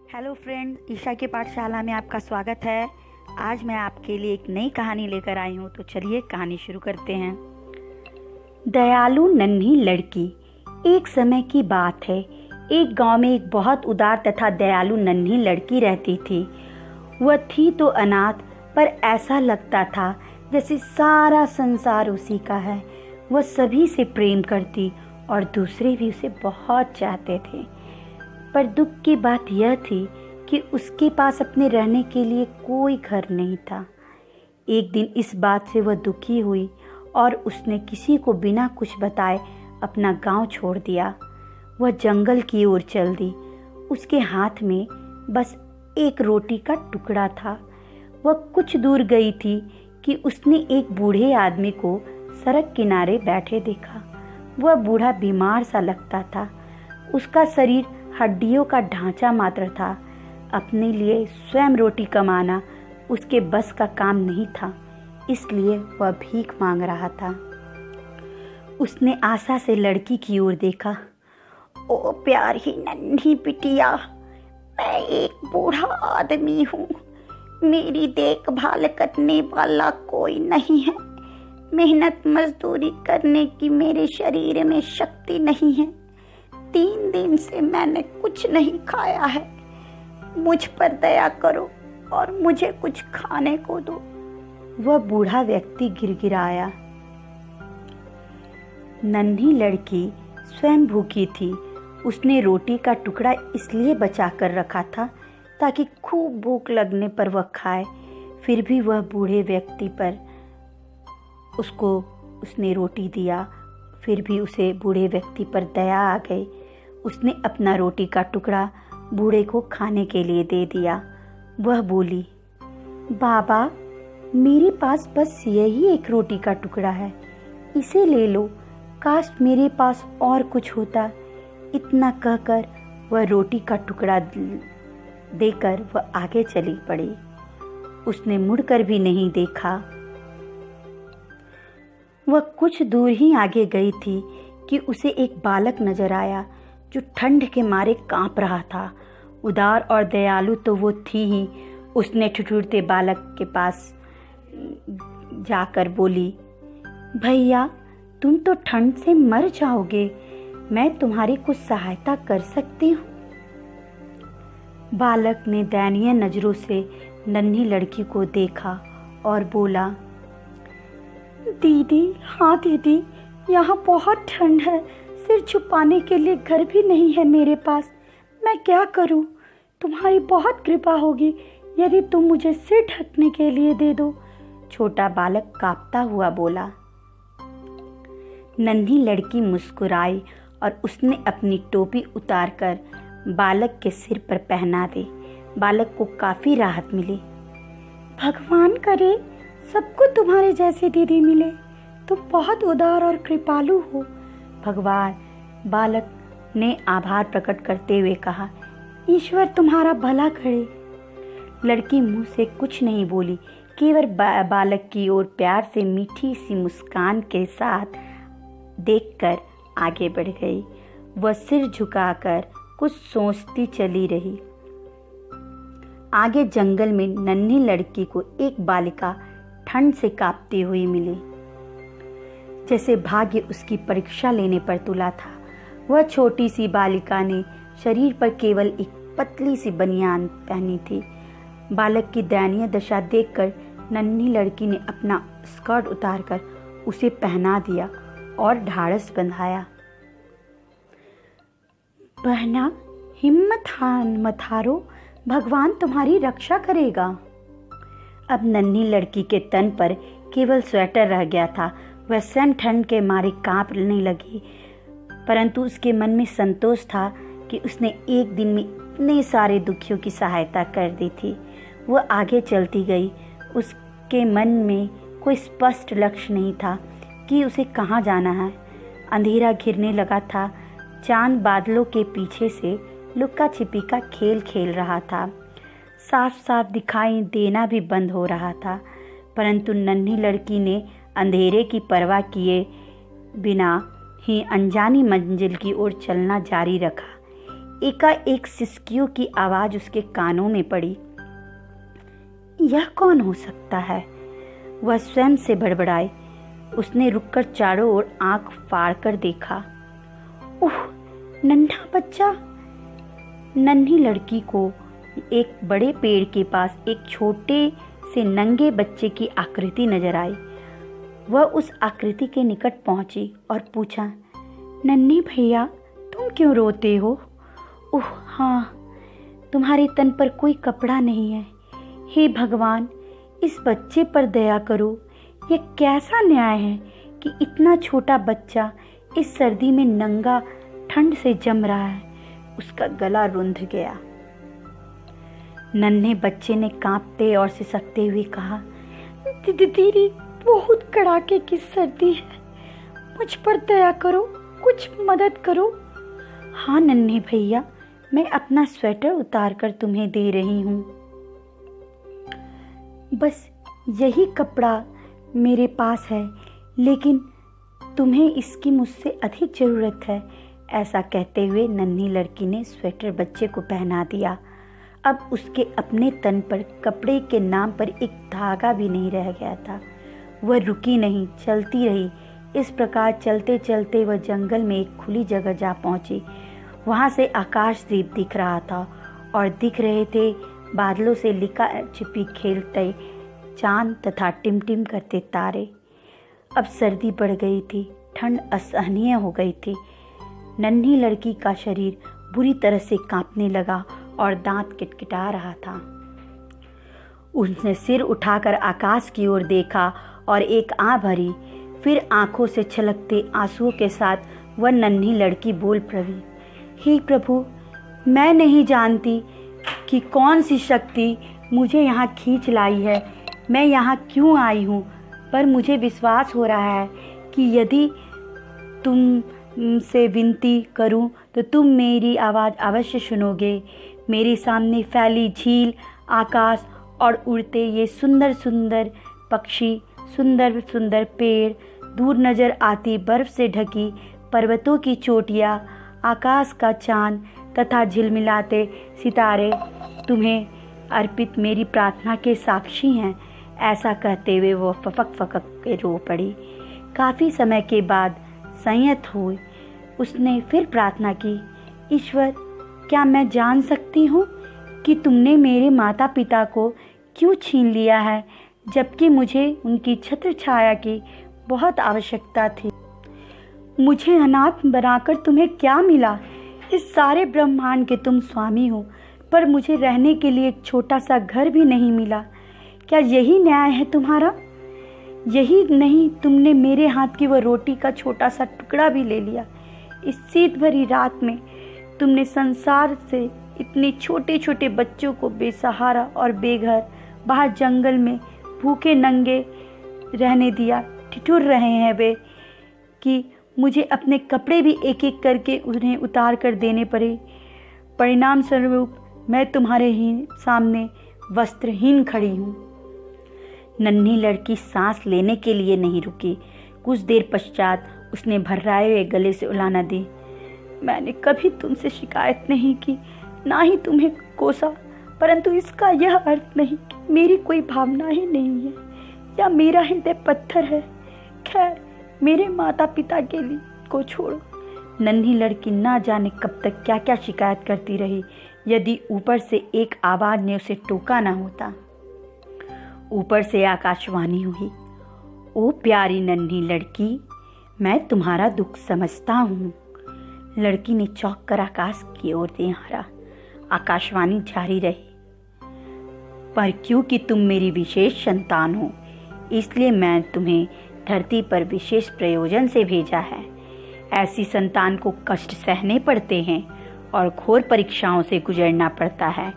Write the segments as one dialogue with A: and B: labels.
A: Hello friends, Isha की पाठशाला में आपका स्वागत है। आज मैं आपके लिए एक नई कहानी लेकर आई हूँ, तो चलिए कहानी शुरू करते हैं। दयालु नन्ही लड़की। एक समय की बात है, एक गांव में एक बहुत उदार तथा दयालु नन्ही लड़की रहती थी। वह थी तो अनाथ, पर ऐसा लगता था जैसे सारा संसार उसी का है। वह सभी से प्रेम करती और दूसरे भी उसे बहुत चाहते थे। पर दुख की बात यह थी कि उसके पास अपने रहने के लिए कोई घर नहीं था। एक दिन इस बात से वह दुखी हुई और उसने किसी को बिना कुछ बताए अपना गांव छोड़ दिया। वह जंगल की ओर चल दी। उसके हाथ में बस एक रोटी का टुकड़ा था। वह कुछ दूर गई थी कि उसने एक बूढ़े आदमी को सड़क किनारे बैठे देखा। वह बूढ़ा बीमार सा लगता था। उसका शरीर हड्डियों का ढांचा मात्र था। अपने लिए स्वयं रोटी कमाना उसके बस का काम नहीं था, इसलिए वह भीख मांग रहा था। उसने आशा से लड़की की ओर देखा। ओ प्यारी नन्ही बिटिया, मैं एक बूढ़ा आदमी हूँ। मेरी देखभाल करने वाला कोई नहीं है। मेहनत मजदूरी करने की मेरे शरीर में शक्ति नहीं है। 3 दिन से मैंने कुछ नहीं खाया है। मुझ पर दया करो और मुझे कुछ खाने को दो। वह बूढ़ा व्यक्ति गिड़गिड़ाया। नन्ही लड़की स्वयं भूखी थी। उसने रोटी का टुकड़ा इसलिए बचा कर रखा था ताकि खूब भूख लगने पर वह खाए। फिर भी वह बूढ़े व्यक्ति पर उसने रोटी दिया। फिर भी उसे बूढ़े व्यक्ति पर दया आ गई। उसने अपना रोटी का टुकड़ा बूढ़े को खाने के लिए दे दिया। वह बोली, बाबा, मेरे पास बस यही एक रोटी का टुकड़ा है, इसे ले लो। काश मेरे पास और कुछ होता। इतना कहकर वह रोटी का टुकड़ा देकर वह आगे चली पड़ी। उसने मुड़कर भी नहीं देखा। वह कुछ दूर ही आगे गई थी कि उसे एक बालक नजर आया जो ठंड के मारे कांप रहा था। उदार और दयालु तो वो थी ही। उसने ठिठुरते बालक के पास जाकर बोली, भैया, तुम तो ठंड से मर जाओगे। मैं तुम्हारी कुछ सहायता कर सकती हूँ। बालक ने दयनीय नजरों से नन्ही लड़की को देखा और बोला, दीदी, हाँ दीदी, यहाँ बहुत ठंड है। सिर छुपाने के लिए घर भी नहीं है मेरे पास। मैं क्या करूँ? तुम्हारी बहुत कृपा होगी यदि तुम मुझे सिर ढकने के लिए दे दो। छोटा बालक कांपता हुआ बोला। नन्ही लड़की मुस्कुराई और उसने अपनी टोपी उतारकर बालक के सिर पर पहना दी। बालक को काफी राहत मिली। भगवान करे सबको तुम्हारे जैसी दीदी मिले। तुम बहुत उदार और कृपालु हो। भगवान, बालक ने आभार प्रकट करते हुए कहा। ईश्वर तुम्हारा भला करे। लड़की मुंह से कुछ नहीं बोली, केवल बालक की ओर प्यार से मीठी सी मुस्कान के साथ देखकर आगे बढ़ गई। वह सिर झुकाकर कुछ सोचती चली रही। आगे जंगल में नन्ही लड़की को एक बालिका ठंड से कांपती हुई मिली। जैसे भाग्य उसकी परीक्षा लेने पर तुला था। वह छोटी सी बालिका ने शरीर पर केवल एक पतली सी बनियान पहनी थी। बालक की दयनीय दशा देखकर नन्ही लड़की ने अपना स्कर्ट उतारकर उसे पहना दिया और ढाढ़स बंधाया। बहना, हिम्मत मत हारो, भगवान तुम्हारी रक्षा करेगा। अब नन्ही लड़की के तन पर केवल स्वेटर रह गया था। वह स्वयं ठंड के मारे कांपने लगी, परंतु उसके मन में संतोष था कि उसने एक दिन में इतने सारे दुखियों की सहायता कर दी थी। वह आगे चलती गई। उसके मन में कोई स्पष्ट लक्ष्य नहीं था कि उसे कहाँ जाना है। अंधेरा घिरने लगा था। चांद बादलों के पीछे से लुक्का छिपी का खेल खेल रहा था। साफ साफ दिखाई देना भी बंद हो रहा था, परंतु नन्ही लड़की ने अंधेरे की परवाह किए बिना ही अनजानी मंजिल की ओर चलना जारी रखा। एकाएक सिसकियों की आवाज उसके कानों में पड़ी। यह कौन हो सकता है? वह स्वयं से बड़बड़ाई। उसने रुककर चारों ओर आंख फाड़कर देखा। ओह, नन्हा बच्चा! नन्ही लड़की को एक बड़े पेड़ के पास एक छोटे से नंगे बच्चे की आकृति नजर आई। वह उस आकृति के निकट पहुंची और पूछा, नन्ही भैया, तुम क्यों रोते हो? ओह हाँ, तुम्हारे तन पर कोई कपड़ा नहीं है। हे भगवान, इस बच्चे पर दया करो। यह कैसा न्याय है कि इतना छोटा बच्चा इस सर्दी में नंगा ठंड से जम रहा है। उसका गला रुंध गया। नन्हे बच्चे ने कांपते और सिसकते हुए कहा, दीदी, बहुत कड़ाके की सर्दी है, मुझ पर दया करो, कुछ मदद करो। हाँ नन्हे भैया, मैं अपना स्वेटर उतार कर तुम्हें दे रही हूँ। बस यही कपड़ा मेरे पास है, लेकिन तुम्हें इसकी मुझसे अधिक ज़रूरत है। ऐसा कहते हुए नन्ही लड़की ने स्वेटर बच्चे को पहना दिया। अब उसके अपने तन पर कपड़े के नाम पर एक धागा भी नहीं रह गया था। वह रुकी नहीं, चलती रही। इस प्रकार चलते चलते वह जंगल में एक खुली जगह जा पहुंची। वहां से आकाशदीप दिख रहा था और दिख रहे थे बादलों से लिका छिपी खेलते चांद तथा टिमटिम करते तारे। अब सर्दी बढ़ गई थी, ठंड असहनीय हो गई थी। नन्ही लड़की का शरीर बुरी तरह से कांपने लगा और दांत किटकिटा रहा था। उसने सिर उठाकर आकाश की ओर देखा और एक आह भरी। फिर आंखों से छलकते आंसुओं के साथ वह नन्ही लड़की बोल पड़ी, हे प्रभु, मैं नहीं जानती कि कौन सी शक्ति मुझे यहाँ खींच लाई है, मैं यहाँ क्यों आई हूँ, पर मुझे विश्वास हो रहा है कि यदि तुमसे विनती करूँ तो तुम मेरी आवाज़ अवश्य सुनोगे। मेरे सामने फैली झील, आकाश और उड़ते ये सुंदर सुंदर पक्षी, सुंदर सुंदर पेड़, दूर नज़र आती बर्फ़ से ढकी पर्वतों की चोटियाँ, आकाश का चाँद तथा झिलमिलाते सितारे तुम्हें अर्पित मेरी प्रार्थना के साक्षी हैं। ऐसा कहते हुए वो फकक फकक के रो पड़ी। काफ़ी समय के बाद संयत हुई उसने फिर प्रार्थना की, ईश्वर, क्या मैं जान सकती हूँ कि तुमने मेरे माता पिता को क्यों छीन लिया है, जबकि मुझे उनकी छत्र छाया की बहुत आवश्यकता थी। मुझे अनाथ बनाकर तुम्हें क्या मिला? इस सारे ब्रह्मांड के तुम स्वामी हो, पर मुझे रहने के लिए एक छोटा सा घर भी नहीं मिला। क्या यही न्याय है तुम्हारा? यही नहीं, तुमने मेरे हाथ की वह रोटी का छोटा सा टुकड़ा भी ले लिया। इस शीत भरी रात में तुमने संसार से इतने छोटे छोटे बच्चों को बेसहारा और बेघर बाहर जंगल में भूखे नंगे रहने दिया। ठिठुर रहे हैं वे कि मुझे अपने कपड़े भी एक एक करके उन्हें उतार कर देने पड़े। परिणाम स्वरूप मैं तुम्हारे ही सामने वस्त्रहीन खड़ी हूँ। नन्ही लड़की सांस लेने के लिए नहीं रुकी। कुछ देर पश्चात उसने भर्राए हुए गले से उलाना दी, मैंने कभी तुमसे शिकायत नहीं की, ना ही तुम्हें कोसा, परंतु इसका यह अर्थ नहीं कि मेरी कोई भावना ही नहीं है या मेरा हृदय पत्थर है। खैर, मेरे माता पिता के लिए को छोड़ो। नन्ही लड़की ना जाने कब तक क्या क्या शिकायत करती रही, यदि ऊपर से एक आवाज ने उसे टोका ना होता। ऊपर से आकाशवाणी हुई, ओ प्यारी नन्ही लड़की, मैं तुम्हारा दुख समझता हूँ। लड़की ने चौंक कर आकाश की ओर निहारा। आकाशवाणी जारी रही, पर क्योंकि तुम मेरी विशेष संतान हो, इसलिए मैं तुम्हें धरती पर विशेष प्रयोजन से भेजा है। ऐसी संतान को कष्ट सहने पड़ते हैं और घोर परीक्षाओं से गुजरना पड़ता है।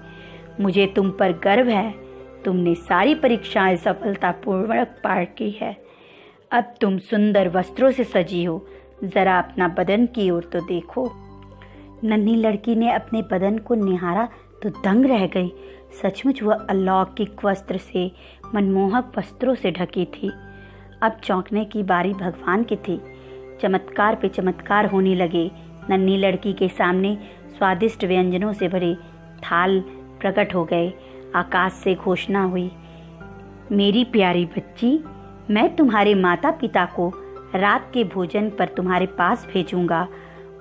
A: मुझे तुम पर गर्व है, तुमने सारी परीक्षाएं सफलतापूर्वक पार की है। अब तुम सुंदर वस्त्रों से सजी हो, जरा अपना बदन की ओर तो देखो। नन्ही लड़की ने अपने बदन को निहारा तो दंग रह गई। सचमुच वह अलौकिक वस्त्र से, मनमोहक वस्त्रों से ढकी थी। अब चौंकने की बारी भगवान की थी। चमत्कार पे चमत्कार होने लगे। नन्ही लड़की के सामने स्वादिष्ट व्यंजनों से भरे थाल प्रकट हो गए। आकाश से घोषणा हुई, मेरी प्यारी बच्ची, मैं तुम्हारे माता पिता को रात के भोजन पर तुम्हारे पास भेजूंगा।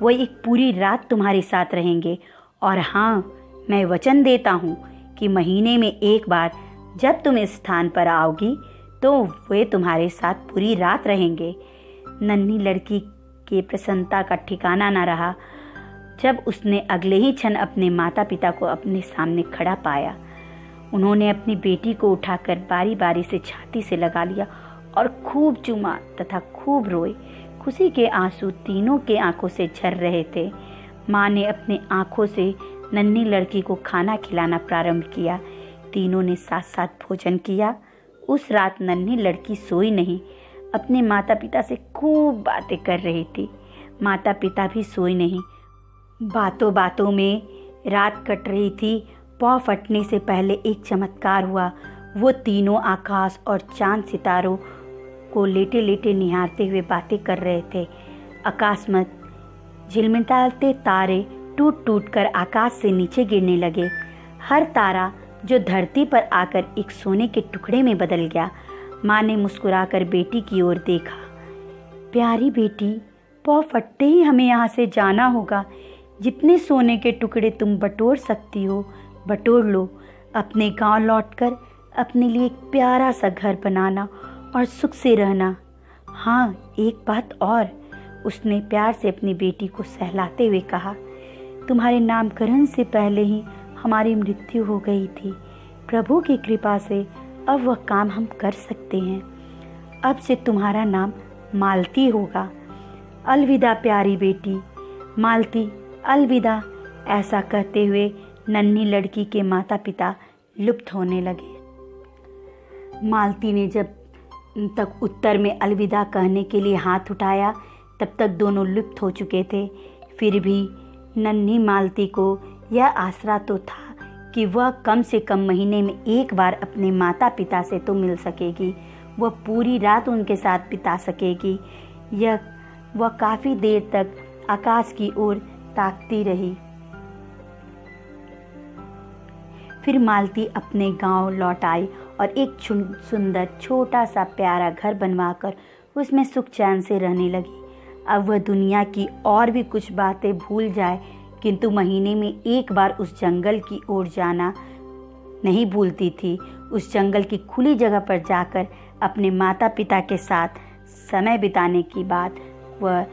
A: वो एक पूरी रात तुम्हारे साथ रहेंगे और हाँ, मैं वचन देता हूँ कि महीने में एक बार जब तुम इस स्थान पर आओगी तो वे तुम्हारे साथ पूरी रात रहेंगे। नन्ही लड़की के प्रसन्नता का ठिकाना न रहा जब उसने अगले ही क्षण अपने माता पिता को अपने सामने खड़ा पाया। उन्होंने अपनी बेटी को उठाकर बारी बारी से छाती से लगा लिया और खूब चूमा तथा खूब रोए। खुशी के आंसू तीनों के आंखों से झर रहे थे। माँ ने अपनी आंखों से नन्ही लड़की को खाना खिलाना प्रारंभ किया। तीनों ने साथ साथ भोजन किया। उस रात नन्ही लड़की सोई नहीं, अपने माता पिता से खूब बातें कर रही थी। माता पिता भी सोए नहीं। बातों बातों में रात कट रही थी। पौ फटने से पहले एक चमत्कार हुआ। वो तीनों आकाश और चांद सितारों को लेटे लेटे निहारते हुए बातें कर रहे थे। आकाश में झिलमिलाते तारे टूट टूट कर आकाश से नीचे गिरने लगे। हर तारा जो धरती पर आकर एक सोने के टुकड़े में बदल गया। माँ ने मुस्कुराकर बेटी की ओर देखा। प्यारी बेटी, पौ फटते ही हमें यहाँ से जाना होगा। जितने सोने के टुकड़े तुम बटोर सकती हो बटोर लो। अपने गांव लौटकर अपने लिए एक प्यारा सा घर बनाना और सुख से रहना। हाँ, एक बात और, उसने प्यार से अपनी बेटी को सहलाते हुए कहा, तुम्हारे नामकरण से पहले ही हमारी मृत्यु हो गई थी। प्रभु की कृपा से अब वह काम हम कर सकते हैं। अब से तुम्हारा नाम मालती होगा। अलविदा प्यारी बेटी। मालती, अलविदा। ऐसा कहते हुए नन्ही लड़की के माता पिता लुप्त होने लगे। मालती ने जब तक उत्तर में अलविदा कहने के लिए हाथ उठाया तब तक दोनों लुप्त हो चुके थे। फिर भी नन्ही मालती को यह आसरा तो था कि वह कम से कम महीने में एक बार अपने माता पिता से तो मिल सकेगी। वह पूरी रात उनके साथ बिता सकेगी। वह काफ़ी देर तक आकाश की ओर ताकती रही। फिर मालती अपने गांव लौट आई और एक सुंदर छोटा सा प्यारा घर बनवाकर उसमें सुख चैन से रहने लगी। अब वह दुनिया की और भी कुछ बातें भूल जाए, किंतु महीने में एक बार उस जंगल की ओर जाना नहीं भूलती थी। उस जंगल की खुली जगह पर जाकर अपने माता पिता के साथ समय बिताने की बात वह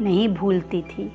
A: नहीं भूलती थी।